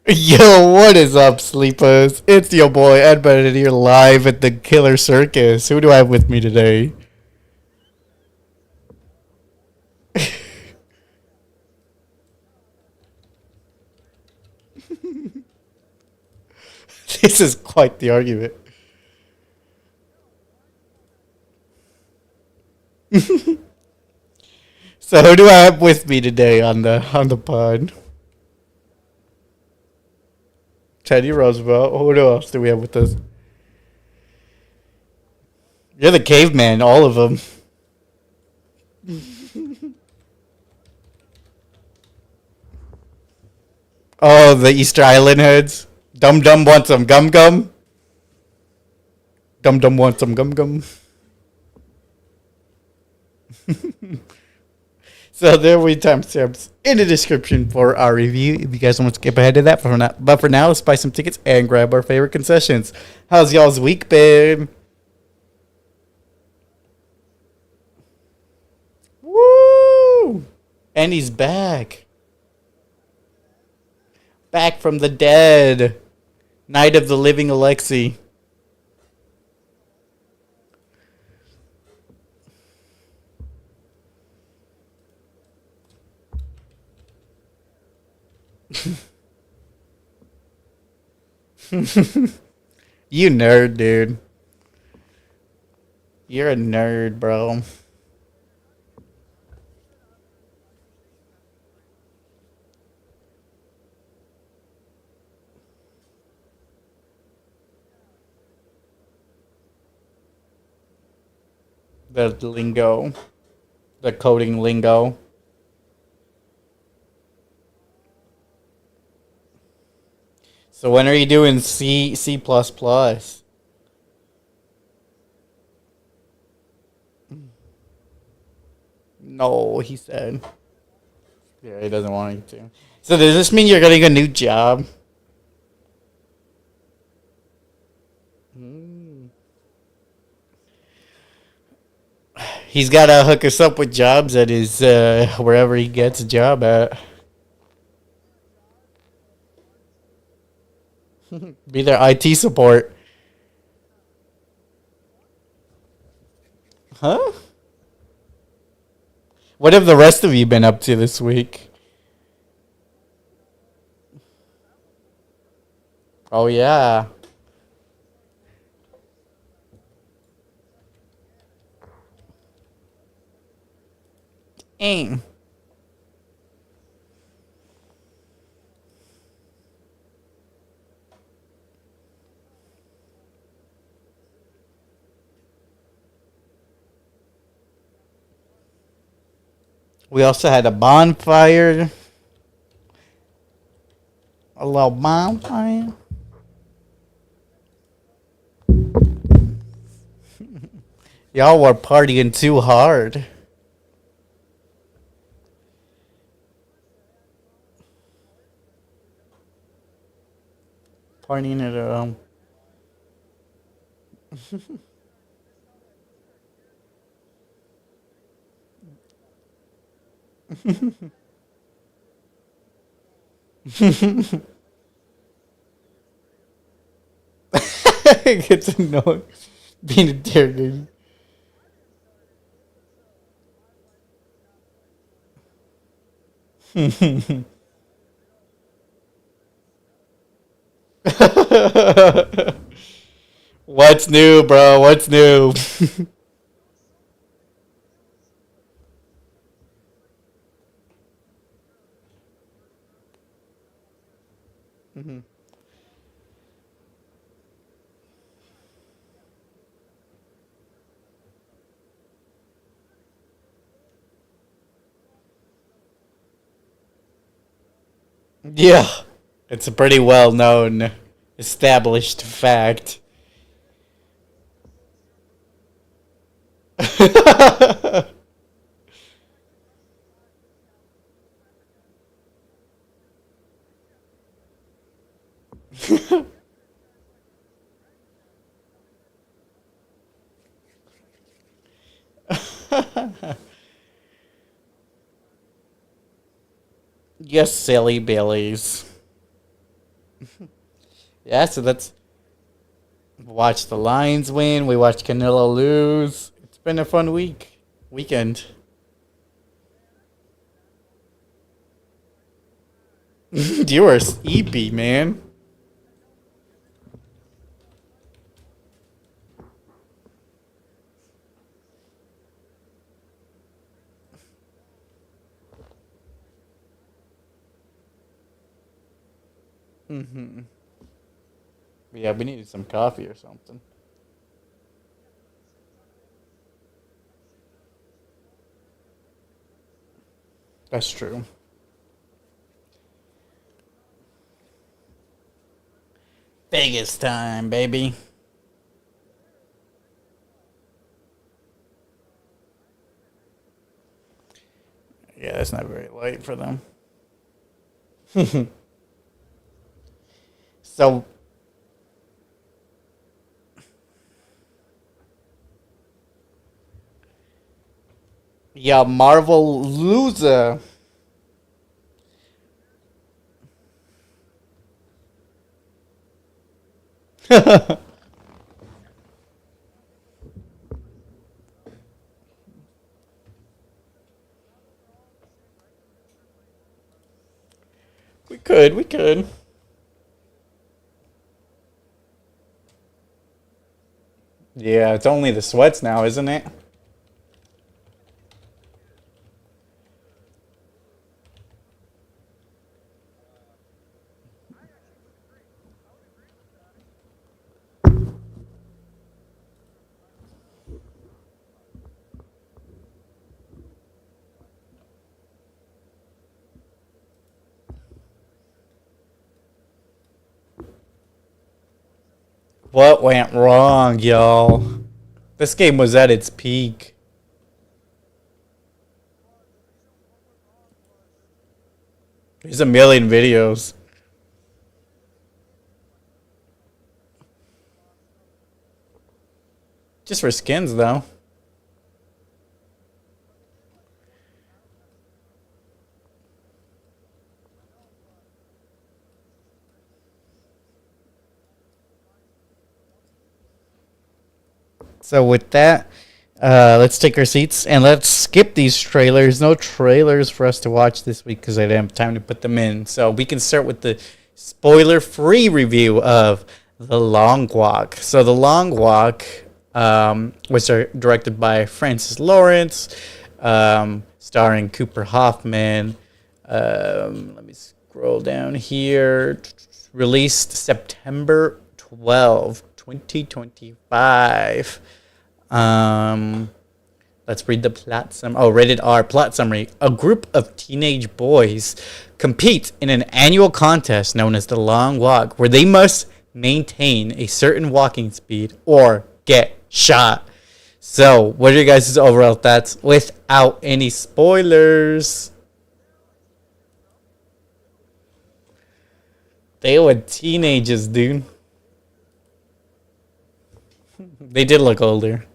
Yo, what is up, sleepers? It's your boy Ed Bennett here live at the Killer Circus. Who do I have with me today? This is quite the argument. So who do I have with me today on the pod? Teddy Roosevelt. Who else do we have with us? You're the caveman, all of them. Oh, the Easter Island heads. Dum Dum wants some gum gum. Dum Dum wants some gum gum. So there will be timestamps in the description for our review if you guys want to skip ahead to that. But for now, let's buy some tickets and grab our favorite concessions. How's y'all's week been? Woo! And he's back. Back from the dead. Night of the Living Alexi. You nerd, dude. You're a nerd, bro. The lingo. The coding lingo. So when are you doing C++? No, he said. Yeah, he doesn't want you to. So does this mean you're getting a new job? He's got to hook us up with jobs at his wherever he gets a job at. Be their IT support. Huh? What have the rest of you been up to this week? Oh yeah. Aim. We also had a bonfire. A little bonfire. Y'all were partying too hard. Partying at It gets annoying being interrogated. What's new, bro? What's new? Yeah, it's a pretty well known, established fact. Yes, silly Billies. Yeah, so that's watch the Lions win. We watched Canelo lose. It's been a fun weekend. You are sleepy, man. Hmm. Yeah, we needed some coffee or something. That's true. Vegas time, baby. Yeah, it's not very light for them. So, yeah, Marvel loser. we could. Yeah, it's only the sweats now, isn't it? What went wrong, y'all? This game was at its peak. There's a million videos. Just for skins, though. So with that, let's take our seats and let's skip these trailers. No trailers for us to watch this week because I didn't have time to put them in. So we can start with the spoiler-free review of The Long Walk. So The Long Walk was directed by Francis Lawrence, starring Cooper Hoffman. Let me scroll down here. Released September 12, 2025. Um, let's read the plot summary. Oh, rated R plot summary. A group of teenage boys compete in an annual contest known as the Long Walk, where they must maintain a certain walking speed or get shot. So, what are your guys' overall thoughts without any spoilers? They were teenagers, dude. They did look older.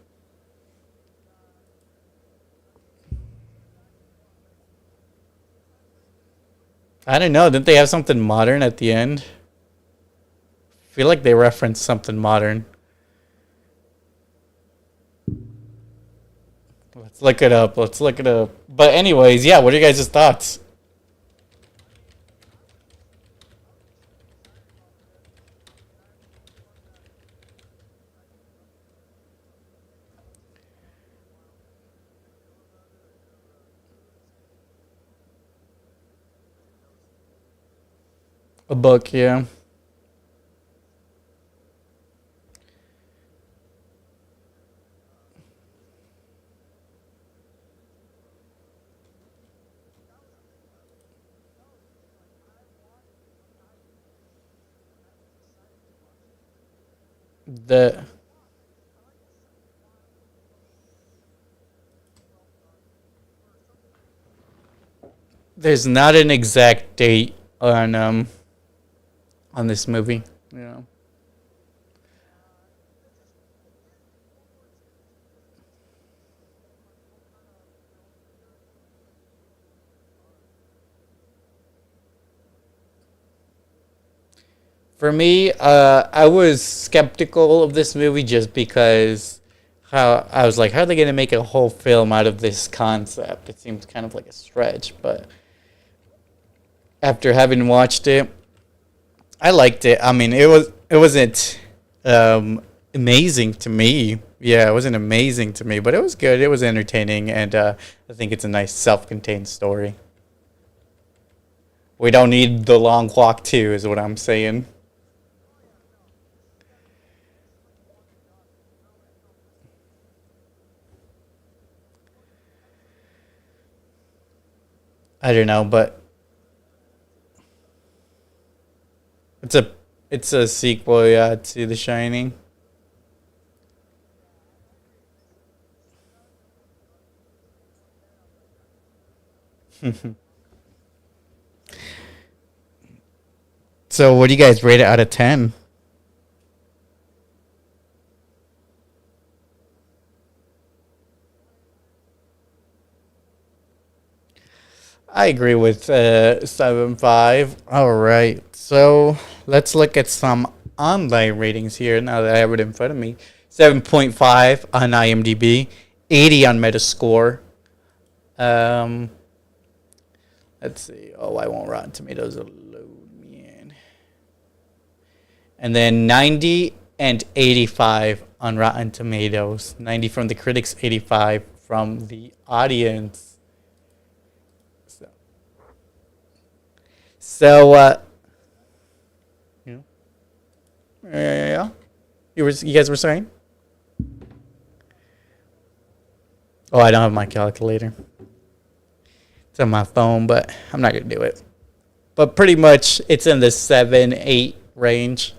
I don't know. Didn't they have something modern at the end? I feel like they referenced something modern. Let's look it up. Let's look it up. But anyways, yeah. What are you guys' thoughts? A book, yeah. The there's not an exact date on this movie. Yeah. For me, I was skeptical of this movie just because how I was like, how are they gonna make a whole film out of this concept? It seems kind of like a stretch, but after having watched it, I liked it. I mean, it wasn't amazing to me. Yeah, it wasn't amazing to me, but it was good. It was entertaining, and I think it's a nice self-contained story. We don't need the long walk too, is what I'm saying. I don't know, but it's a it's a sequel, yeah, to The Shining. So, what do you guys rate it out of 10? I agree with 7.5. All right. So, let's look at some online ratings here now that I have it in front of me. 7.5 on IMDb, 80 on Metascore. Um, let's see. Oh, I want Rotten Tomatoes to load me in. And then 90 and 85 on Rotten Tomatoes. 90 from the critics, 85 from the audience. So, so, you know, yeah. You guys were saying? Oh, I don't have my calculator. It's on my phone, but I'm not gonna do it. But pretty much, it's in the 7, 8 range.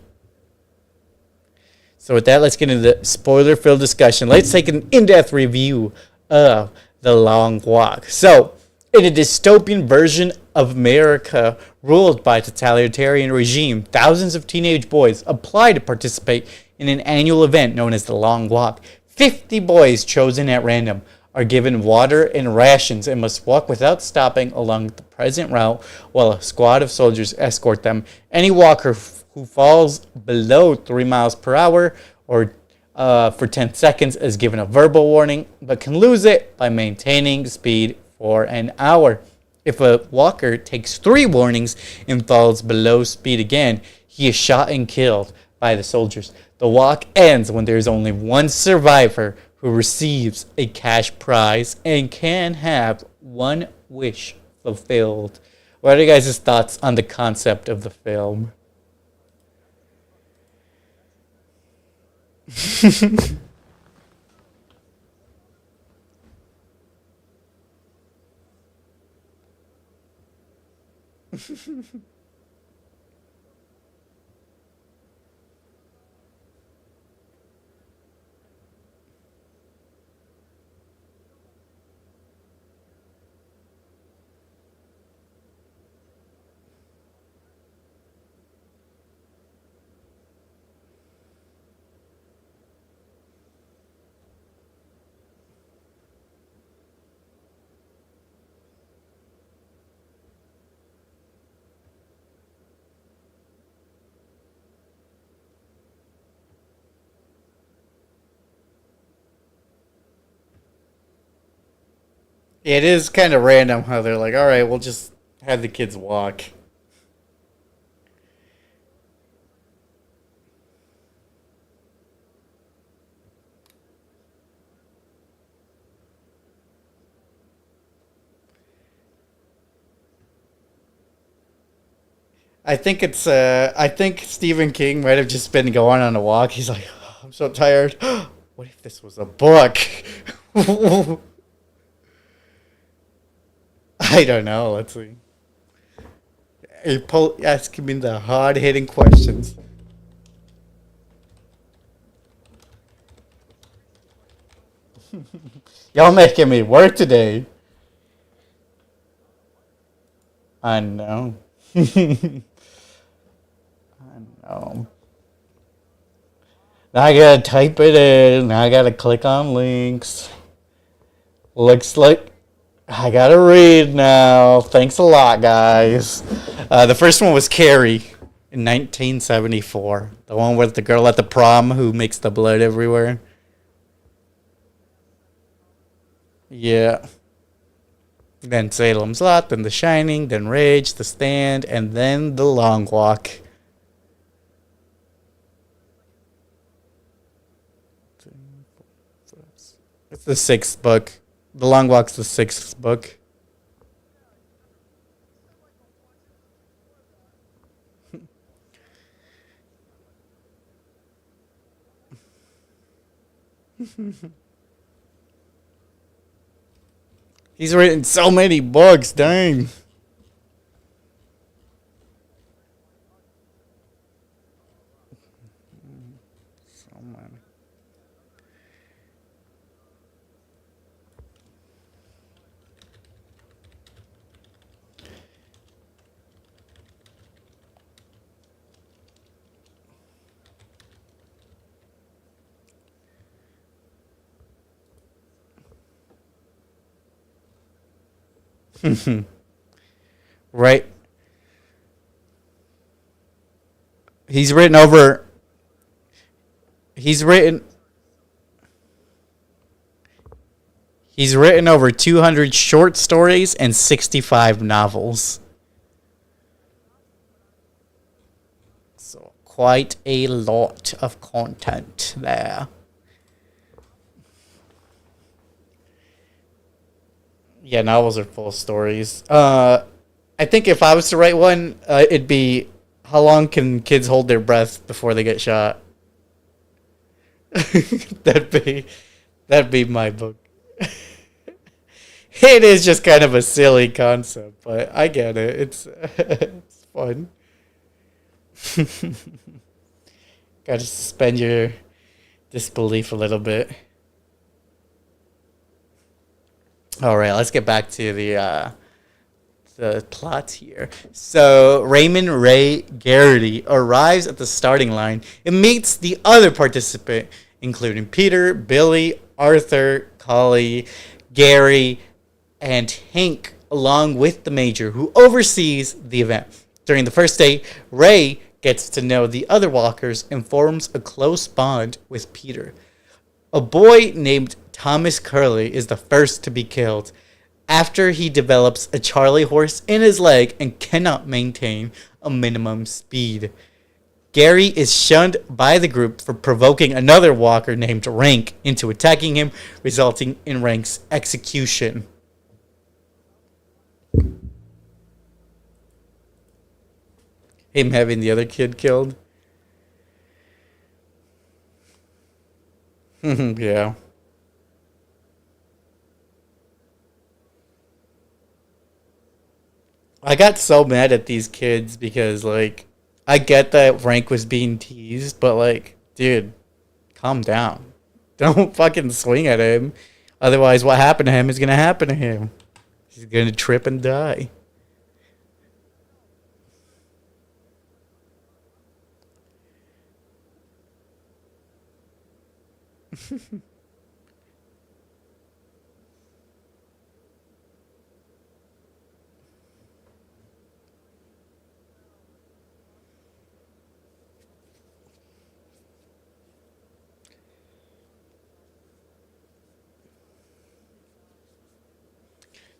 So with that, let's get into the spoiler-filled discussion. Let's take an in-depth review of The Long Walk. So, in a dystopian version of America ruled by a totalitarian regime, thousands of teenage boys apply to participate in an annual event known as The Long Walk. 50 boys chosen at random are given water and rations and must walk without stopping along the present route while a squad of soldiers escort them. Any walker who falls below 3 miles per hour or for 10 seconds is given a verbal warning, but can lose it by maintaining speed for an hour. If a walker takes 3 warnings and falls below speed again, he is shot and killed by the soldiers. The walk ends when there is only one survivor who receives a cash prize and can have one wish fulfilled. What are you guys' thoughts on the concept of the film? It is kind of random how they're like, all right, we'll just have the kids walk. I think Stephen King might have just been going on a walk. He's like, "Oh, I'm so tired. What if this was a book?" I don't know. Let's see. Asking me the hard hitting questions. Y'all making me work today. I know. I know. Now I gotta type it in. Now I gotta click on links. Looks like I gotta read now. Thanks a lot, guys. The first one was Carrie. In 1974. The one with the girl at the prom who makes the blood everywhere. Yeah. Then Salem's Lot, then The Shining, then Rage, The Stand, and then The Long Walk. It's the sixth book. The Long Walk's the sixth book. He's written so many books, dang. So many. Right. He's written over. He's written. He's written over 200 short stories and 65 novels. So quite a lot of content there. Yeah, novels are full of stories. I think if I was to write one, it'd be how long can kids hold their breath before they get shot? that'd be that'd be my book. It is just kind of a silly concept, but I get it. It's it's fun. Got to suspend your disbelief a little bit. All right, let's get back to the plot here. So Raymond Ray Garrity arrives at the starting line and meets the other participant, including Peter, Billy, Arthur, Collie, Gary, and Hank, along with the Major, who oversees the event. During the first day, Ray gets to know the other walkers and forms a close bond with Peter. A boy named Thomas Curley is the first to be killed after he develops a Charlie horse in his leg and cannot maintain a minimum speed. Gary is shunned by the group for provoking another walker named Rank into attacking him, resulting in Rank's execution. Him having the other kid killed. Yeah. I got so mad at these kids because, like, I get that Rank was being teased, but, like, dude, calm down. Don't fucking swing at him. Otherwise, what happened to him is going to happen to him. He's going to trip and die.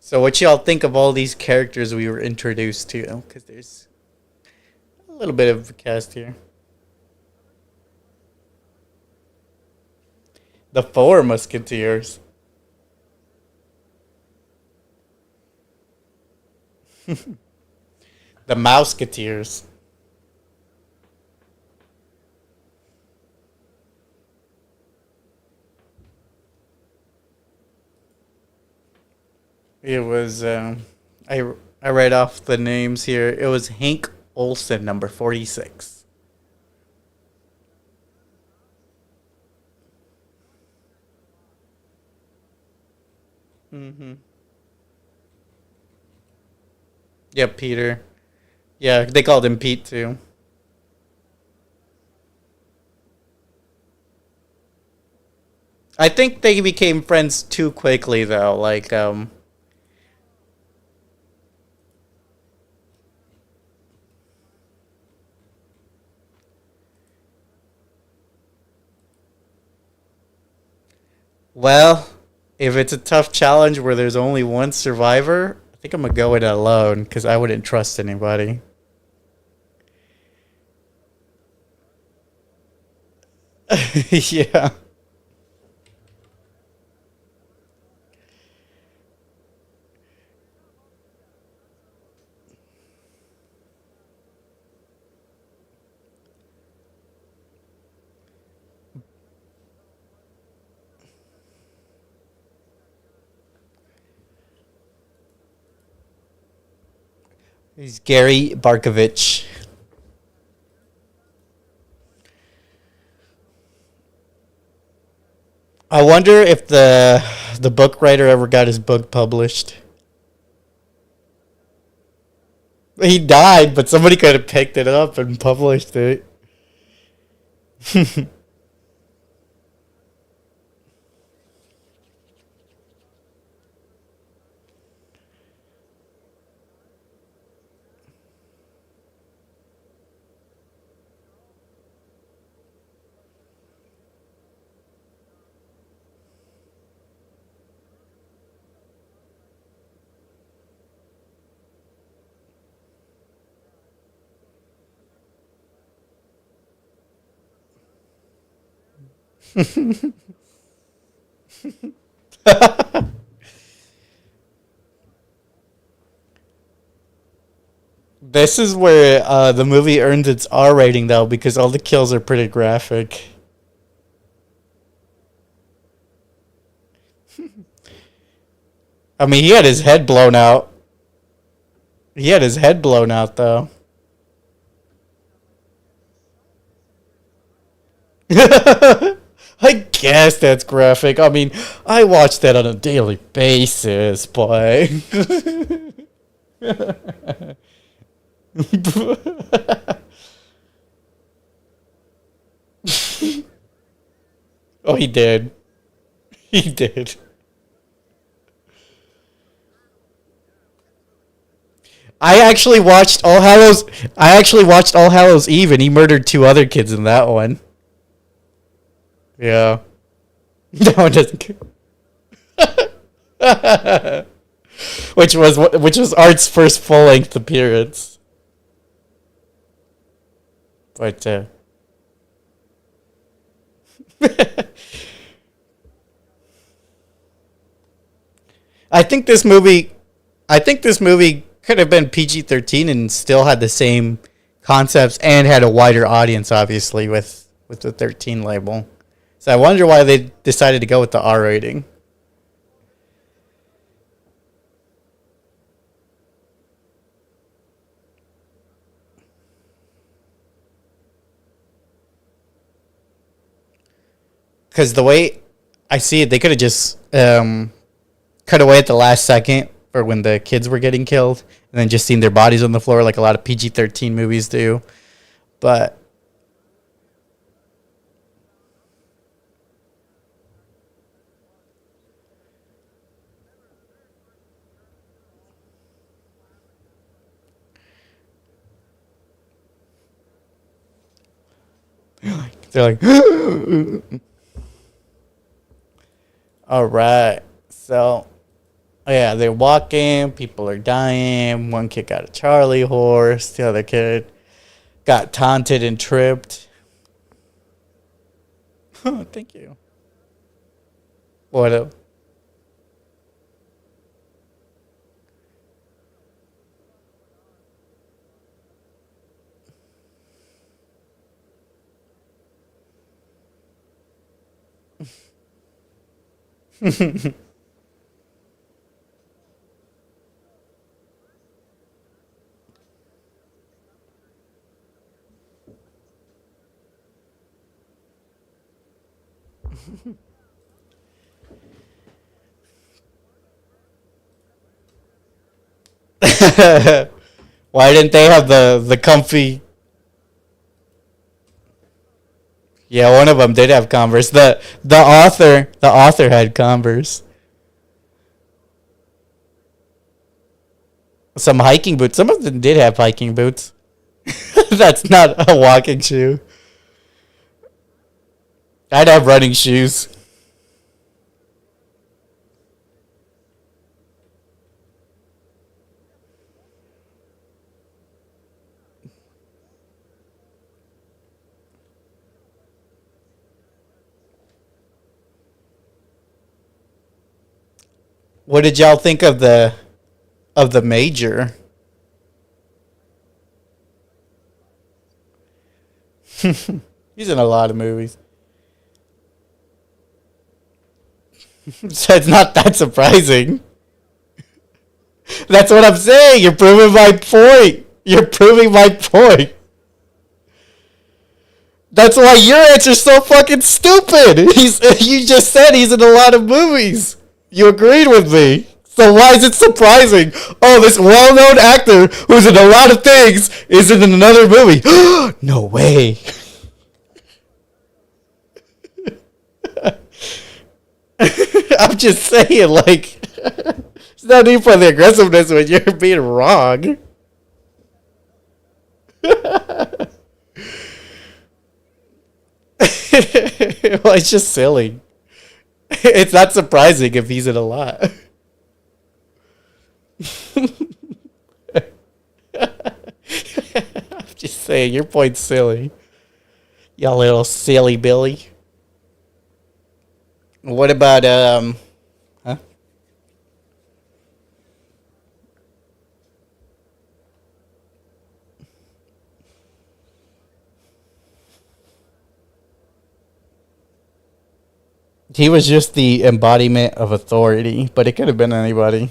So, what y'all think of all these characters we were introduced to? Because there's a little bit of a cast here. The Four Musketeers. The Mouseketeers. It was, I read off the names here. It was Hank Olson, number 46. Mm-hmm. Yeah, Peter. Yeah, they called him Pete too. I think they became friends too quickly though. Like, Well, if it's a tough challenge where there's only one survivor, I think I'm gonna go it alone because I wouldn't trust anybody. Yeah. He's Gary Barkovich. I wonder if the book writer ever got his book published. He died, but somebody could have picked it up and published it. This is where the movie earns its R rating, though, because all the kills are pretty graphic. I mean, he had his head blown out. He had his head blown out, though. I guess that's graphic. I mean, I watch that on a daily basis, but. Oh, he did. He did. I actually watched All Hallows. I actually watched All Hallows Eve, and he murdered two other kids in that one. Yeah. No, it doesn't. Which was Art's first full length appearance. But I think this movie I think this movie could have been PG-13 and still had the same concepts and had a wider audience, obviously, with the 13 label. So I wonder why they decided to go with the R rating. Because the way I see it, they could have just cut away at the last second for when the kids were getting killed, and then just seen their bodies on the floor like a lot of PG-13 movies do. But they're like, all right, so yeah, they're walking. People are dying. One kid got a Charlie horse. The other kid got taunted and tripped. Oh, thank you. What up? Why didn't they have the comfy? Yeah, one of them did have Converse. The author had Converse. Some hiking boots. Some of them did have hiking boots. That's not a walking shoe. I'd have running shoes. What did y'all think of the Major? He's in a lot of movies. So it's not that surprising. That's what I'm saying. You're proving my point. You're proving my point. That's why your answer's so fucking stupid. You just said he's in a lot of movies. You agreed with me. So why is it surprising? Oh, this well-known actor who's in a lot of things is in another movie. No way. I'm just saying, like, it's not even for the aggressiveness when you're being wrong. Well, it's just silly. It's not surprising if he's in a lot. I'm just saying, your point's silly. You little silly Billy. What about huh? He was just the embodiment of authority, but it could have been anybody.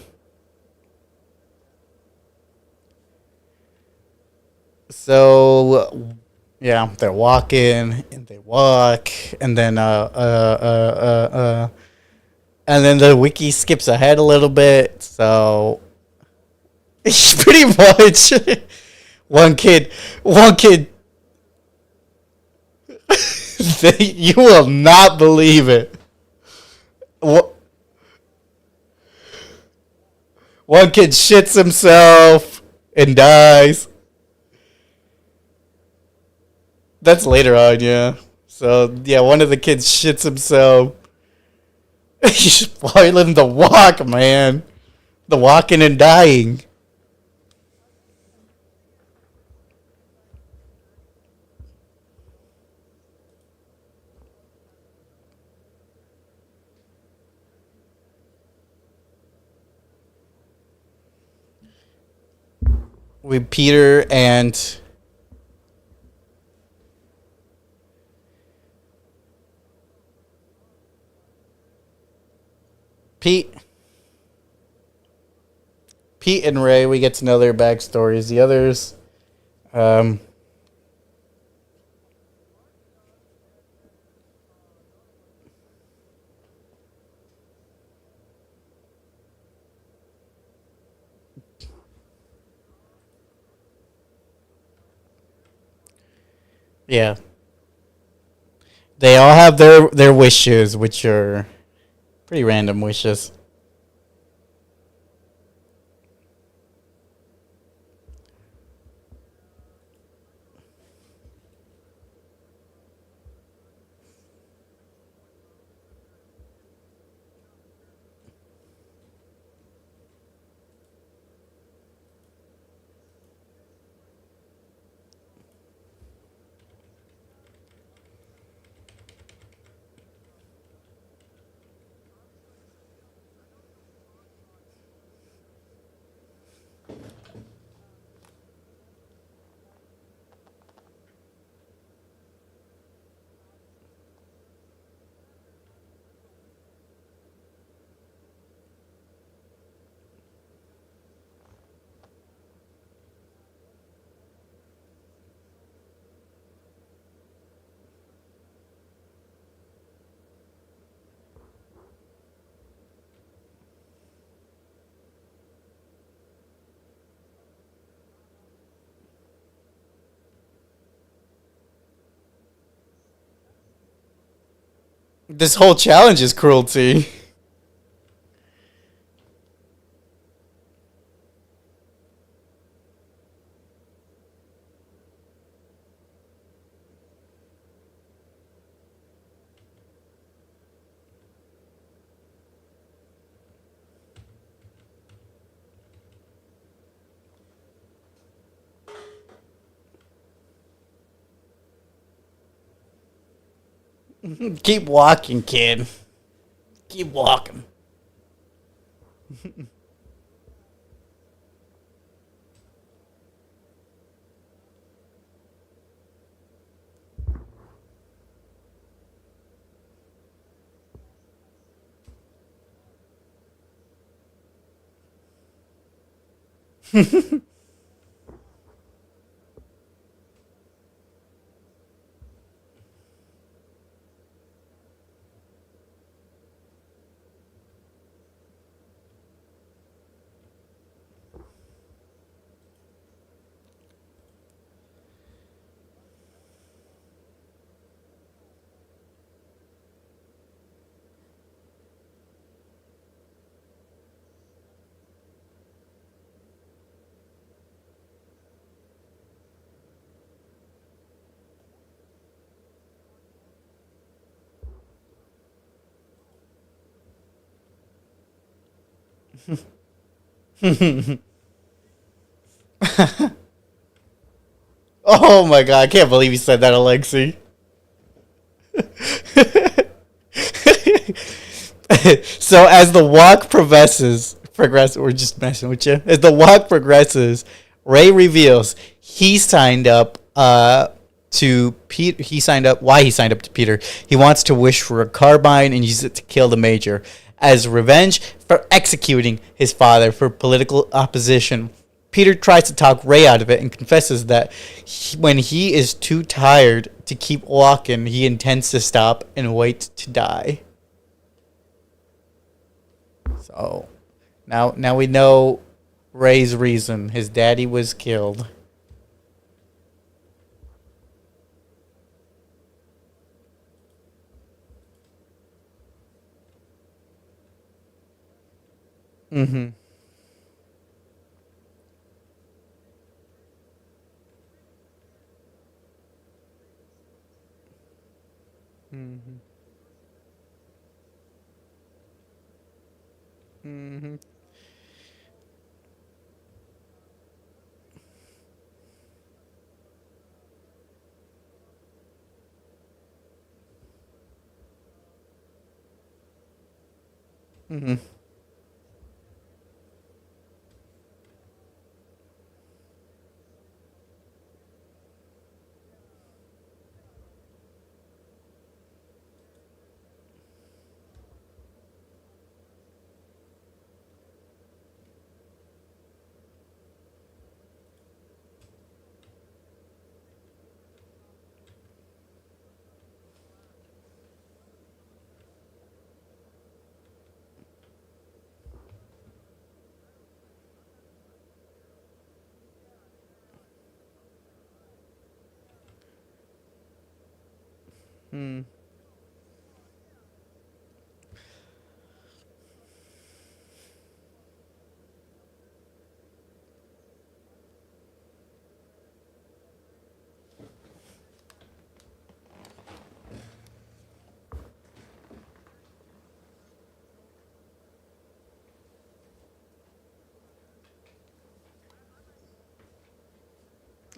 So yeah, they're walking and they walk, and then and then the wiki skips ahead a little bit. So pretty much one kid. You will not believe it. One kid shits himself and dies. That's later on, yeah. So yeah, one of the kids shits himself. He's spoiling the walk, man. The walking and dying. With Peter and Pete. Pete and Ray, we get to know their backstories. The others, um, yeah, they all have their wishes, which are pretty random wishes. This whole challenge is cruelty. Keep walking, kid. Keep walking. Oh my god, I can't believe you said that, Alexi. So as the walk we're just messing with you. As the walk progresses, Ray reveals he signed up to Pete. He signed up. Why he signed up to Peter? He wants to wish for a carbine and use it to kill the major as revenge for executing his father for political opposition. Peter tries to talk Ray out of it and confesses that when he is too tired to keep walking, he intends to stop and wait to die. So now we know Ray's reason. His daddy was killed. Mm-hmm. Mm-hmm. Mm-hmm. Mm-hmm. Mm.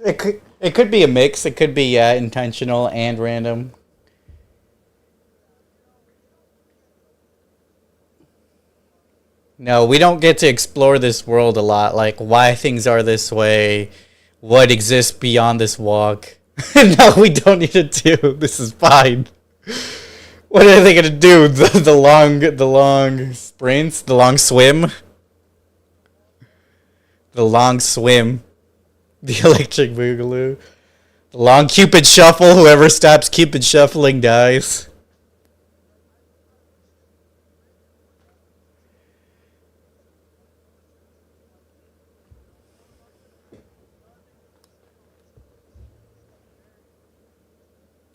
It could be a mix. It could be intentional and random. No, we don't get to explore this world a lot, like why things are this way, what exists beyond this walk. No, we don't need to do. This is fine. What are they gonna do? The long sprints, the long swim, the electric boogaloo, the long Cupid shuffle. Whoever stops Cupid shuffling dies.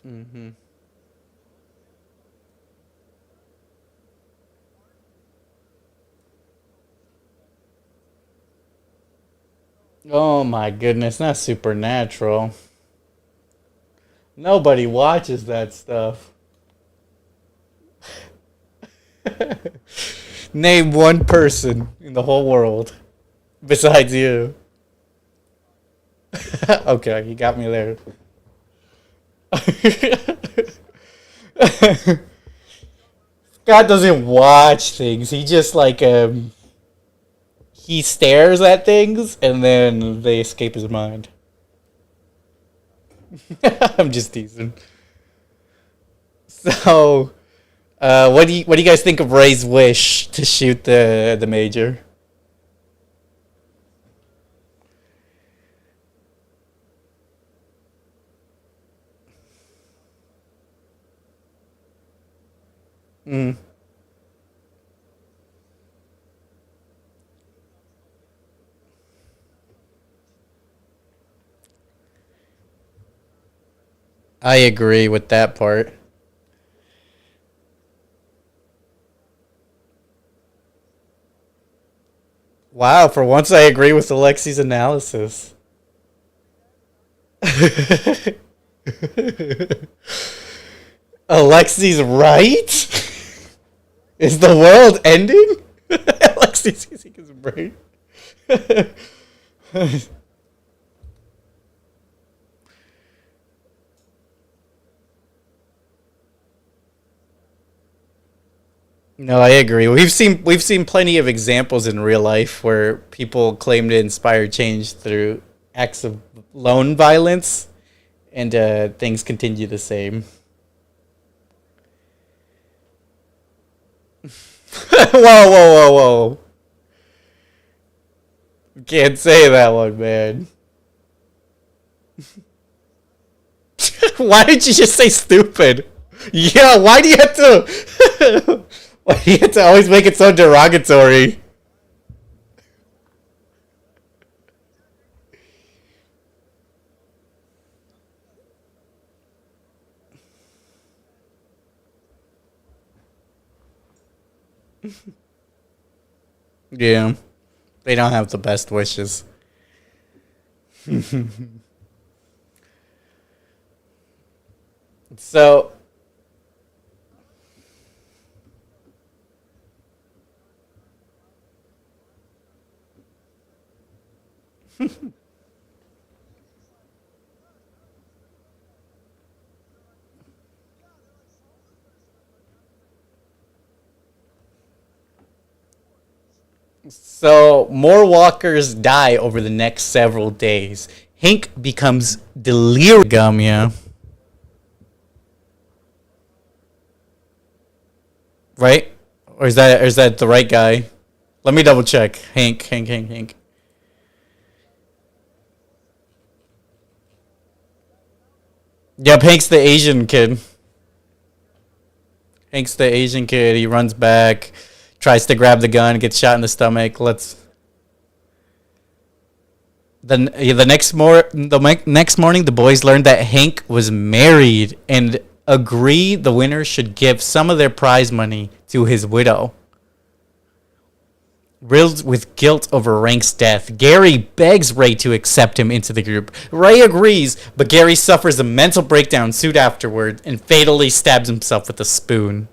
Hmm. Oh my goodness, not supernatural. Nobody watches that stuff. Name one person in the whole world besides you. Okay, you got me there. God doesn't watch things. He just like he stares at things and then they escape his mind. I'm just teasing. So, what do you guys think of Ray's wish to shoot the major? Mm, I agree with that part. Wow, for once I agree with Alexi's analysis. Alexi's right? Is the world ending? Alexi's using his brain. No, I agree. We've seen plenty of examples in real life where people claim to inspire change through acts of lone violence, and things continue the same. Whoa, whoa, whoa, whoa! Can't say that one, man. Why did you just say stupid? Yeah, why do you have to? Why do you have to always make it so derogatory? Yeah, they don't have the best wishes. So, so more walkers die over the next several days. Hank becomes delirious. Gum, yeah. Right? Or is that the right guy? Let me double check. Hank. Yep, Hank's the Asian kid. Hank's the Asian kid. He runs back, tries to grab the gun, gets shot in the stomach. The next morning, the boys learned that Hank was married and agree the winner should give some of their prize money to his widow. Riddled with guilt over Rank's death, Gary begs Ray to accept him into the group. Ray agrees, but Gary suffers a mental breakdown soon afterward and fatally stabs himself with a spoon.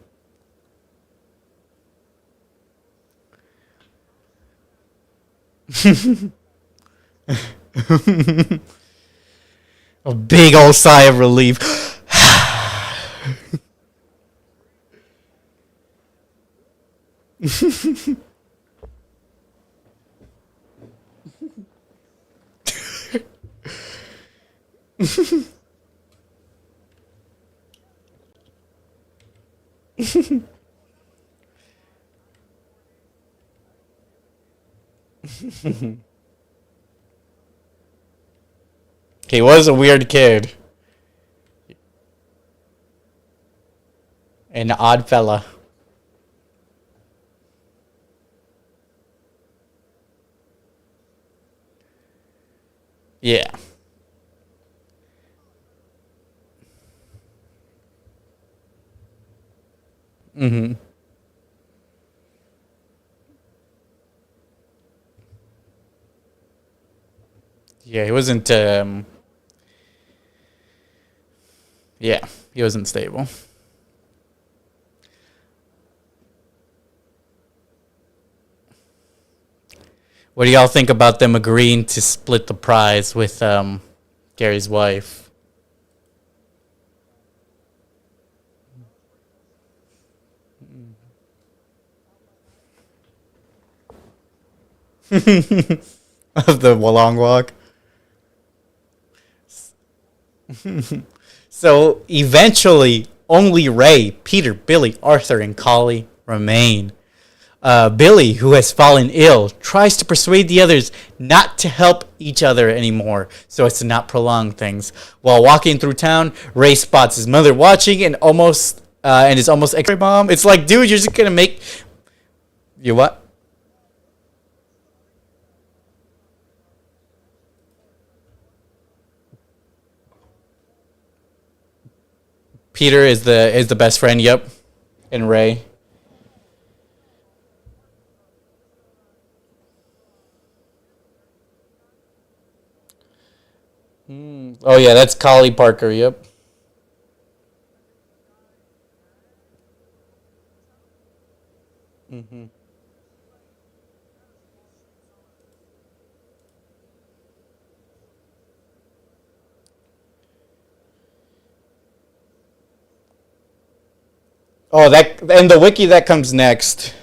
A big old sigh of relief. He was a weird kid. An odd fella. Yeah. Hmm. Yeah, he wasn't. Yeah, he wasn't stable. What do y'all think about them agreeing to split the prize with Gary's wife? of the long walk. So eventually, only Ray, Peter, Billy, Arthur, and Collie remain. Billy, who has fallen ill, tries to persuade the others not to help each other anymore so as to not prolong things. While walking through town, Ray spots his mother watching and is almost mom. It's like, dude, you're just gonna make you what? Peter is the best friend. Yep, and Ray. Oh yeah, that's Collie Parker. Yep. Oh, that and the wiki that comes next.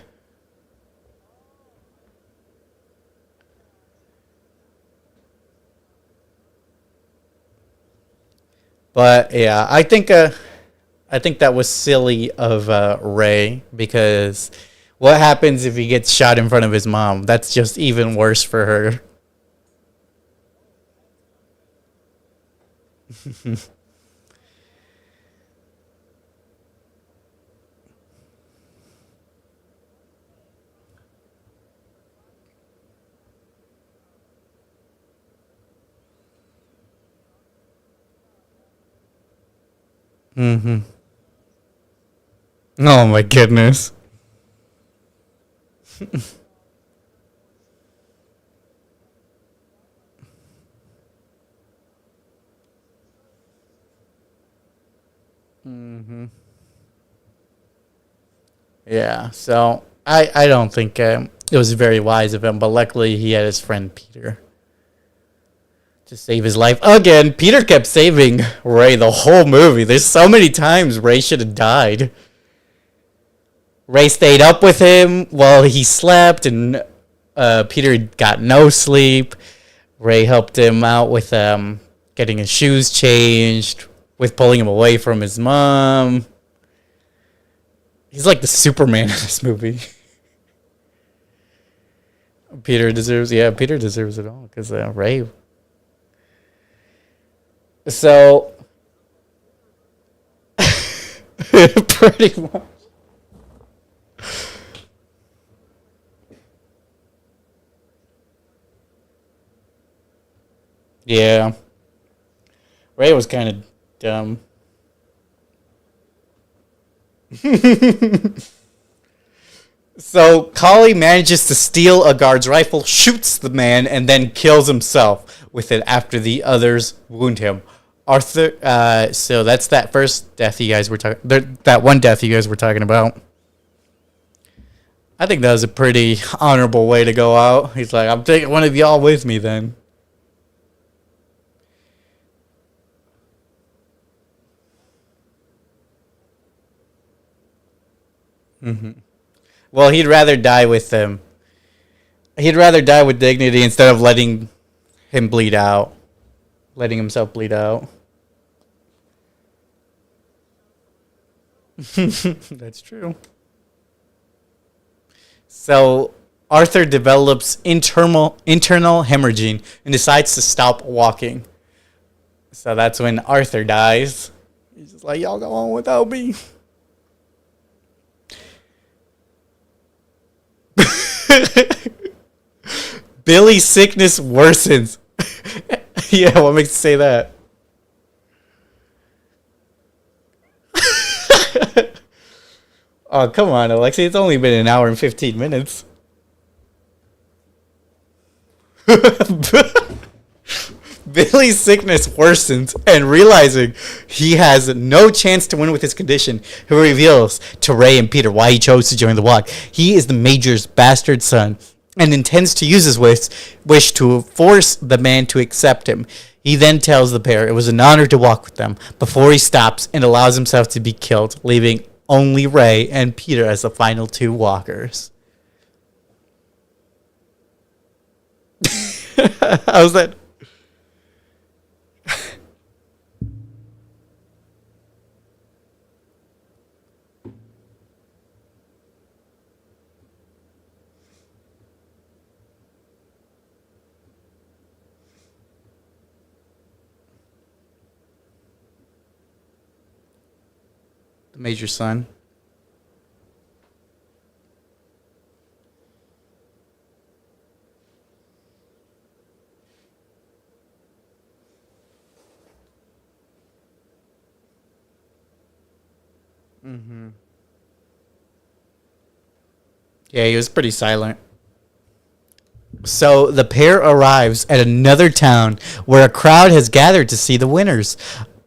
But yeah, I think that was silly of Ray because what happens if he gets shot in front of his mom? That's just even worse for her. Mm-hmm. Oh my goodness. Mm-hmm. Yeah. So I don't think it was very wise of him, but luckily he had his friend Peter to save his life again. Peter kept saving Ray the whole movie. There's so many times Ray should have died. Ray stayed up with him while he slept, and Peter got no sleep. Ray helped him out with getting his shoes changed, with pulling him away from his mom. He's like the Superman in this movie. Peter deserves it all because Ray. So, pretty much. Yeah. Ray was kind of dumb. So Collie manages to steal a guard's rifle, shoots the man, and then kills himself with it after the others wound him. Arthur. So that's that first death you guys were talking. That one death you guys were talking about. I think that was a pretty honorable way to go out. He's like, I'm taking one of y'all with me then. Well, he'd rather die with them. He'd rather die with dignity instead of letting him bleed out, letting himself bleed out. That's true. So Arthur develops internal hemorrhaging and decides to stop walking. So that's when Arthur dies. He's just like, y'all go on without me. Billy's sickness worsens. Yeah, what makes you say that? Oh, come on, Alexi. It's only been an hour and 15 minutes. Billy's sickness worsens, and realizing he has no chance to win with his condition, he reveals to Ray and Peter why he chose to join the walk. He is the Major's bastard son and intends to use his wish to force the man to accept him. He then tells the pair it was an honor to walk with them before he stops and allows himself to be killed, leaving only Ray and Peter as the final two walkers. How's that? The major son. Mm-hmm. Yeah, he was pretty silent. So the pair arrives at another town where a crowd has gathered to see the winners.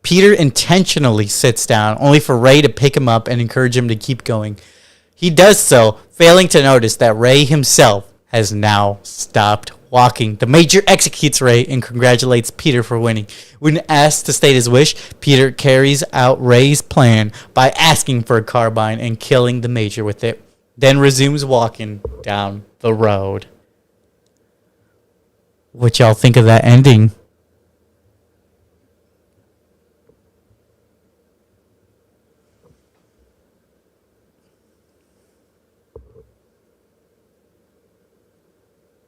Peter intentionally sits down, only for Ray to pick him up and encourage him to keep going. He does so, failing to notice that Ray himself has now stopped walking. The Major executes Ray and congratulates Peter for winning. When asked to state his wish, Peter carries out Ray's plan by asking for a carbine and killing the Major with it, then resumes walking down the road. What y'all think of that ending?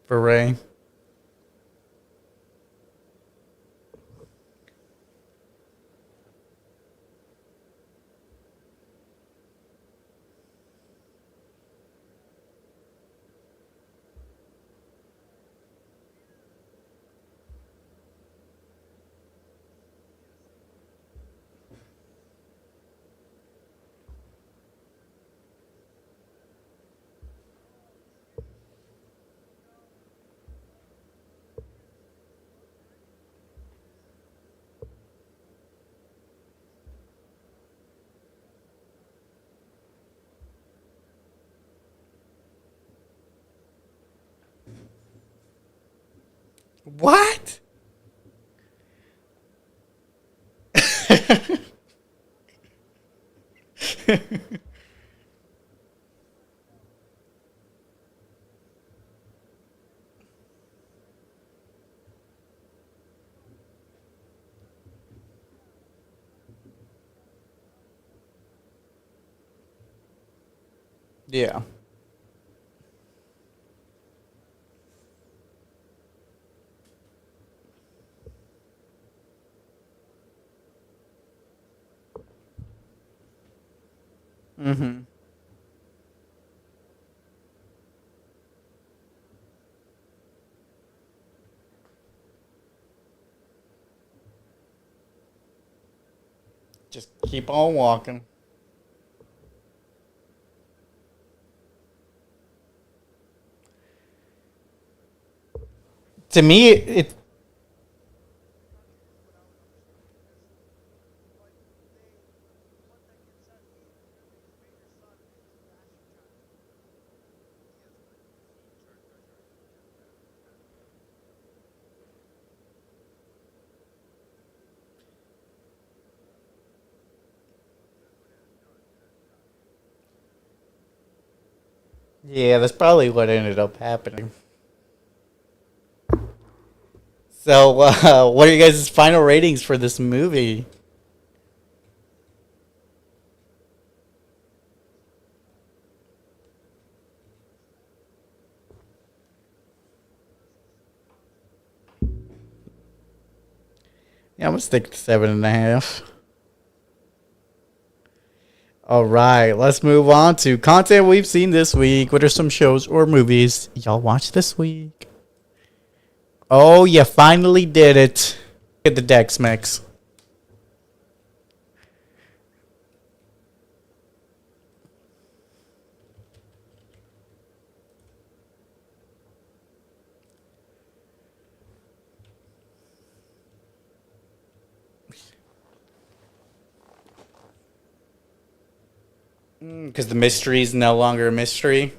For Ray? What? Yeah. Mm-hmm. Just keep on walking. To me, it. Yeah, that's probably what ended up happening. So, what are you guys' final ratings for this movie? Yeah, I'm gonna stick to 7.5. All right, let's move on to content we've seen this week. What are some shows or movies y'all watched this week? Oh, you finally did it. Get the Dex mix. Because the mystery is no longer a mystery.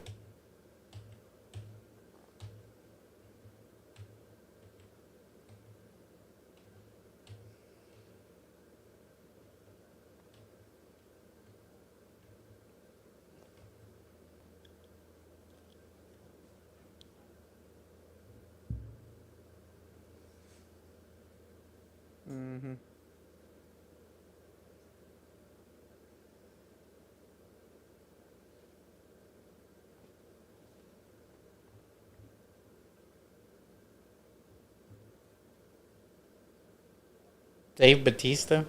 Dave Batista.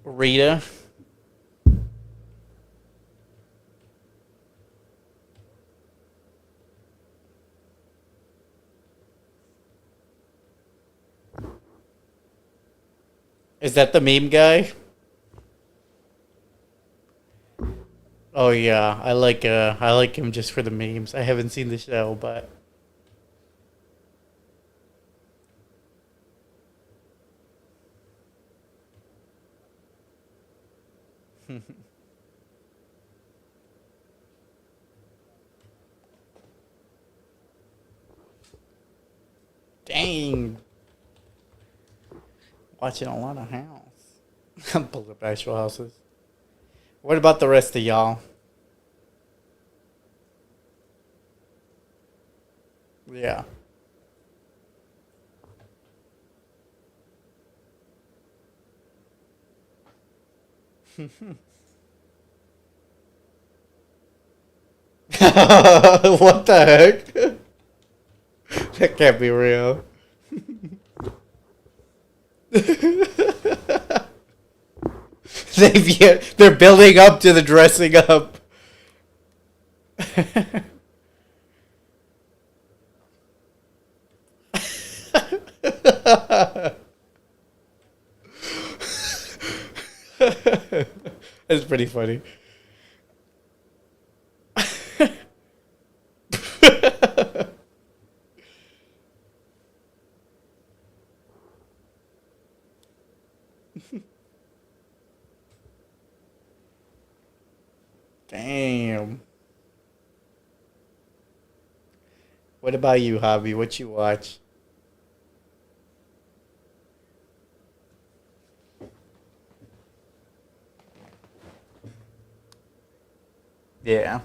Rita. Is that the meme guy? Oh yeah, I like him just for the memes. I haven't seen the show, but dang, watching a lot of House. I'm pulling up actual houses. What about the rest of y'all? Yeah. What the heck? That can't be real. They're building up to the dressing up. That's pretty funny. Damn. What about you, Hobby? What you watch? Yeah.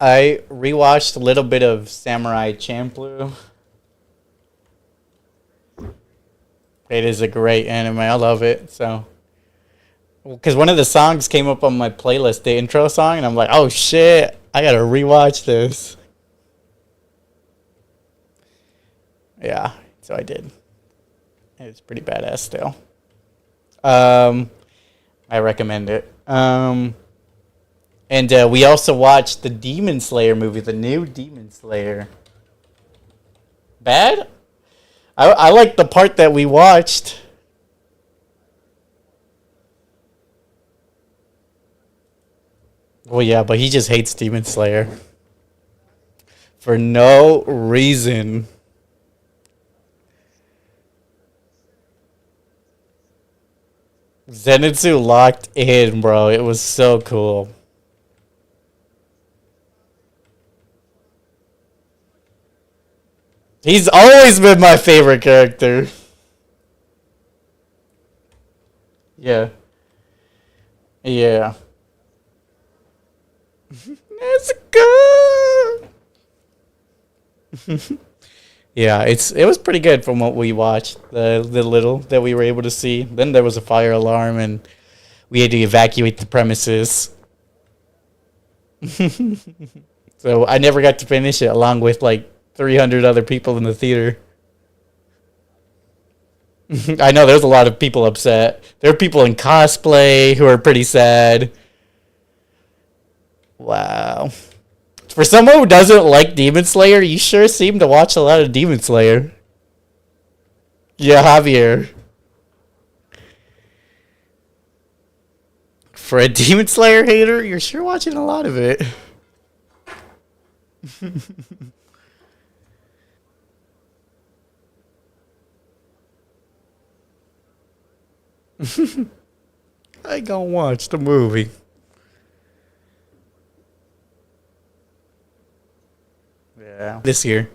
I rewatched a little bit of Samurai Champloo. It is a great anime. I love it. So, because one of the songs came up on my playlist, the intro song, and I'm like, oh shit, I gotta rewatch this. Yeah, so I did. It's pretty badass still. Um, I recommend it. And we also watched the Demon Slayer movie, the new Demon Slayer. Bad? I like the part that we watched. Well, yeah, but he just hates Demon Slayer for no reason. Zenitsu locked in, bro. It was so cool. He's always been my favorite character. Yeah. Yeah. Let's go. Yeah, it was pretty good from what we watched. The little that we were able to see. Then there was a fire alarm and we had to evacuate the premises. So I never got to finish it along with like 300 other people in the theater. I know there's a lot of people upset. There are people in cosplay who are pretty sad. Wow. For someone who doesn't like Demon Slayer, you sure seem to watch a lot of Demon Slayer. Yeah, Javier. For a Demon Slayer hater, you're sure watching a lot of it. I gonna watch the movie. Yeah. This year.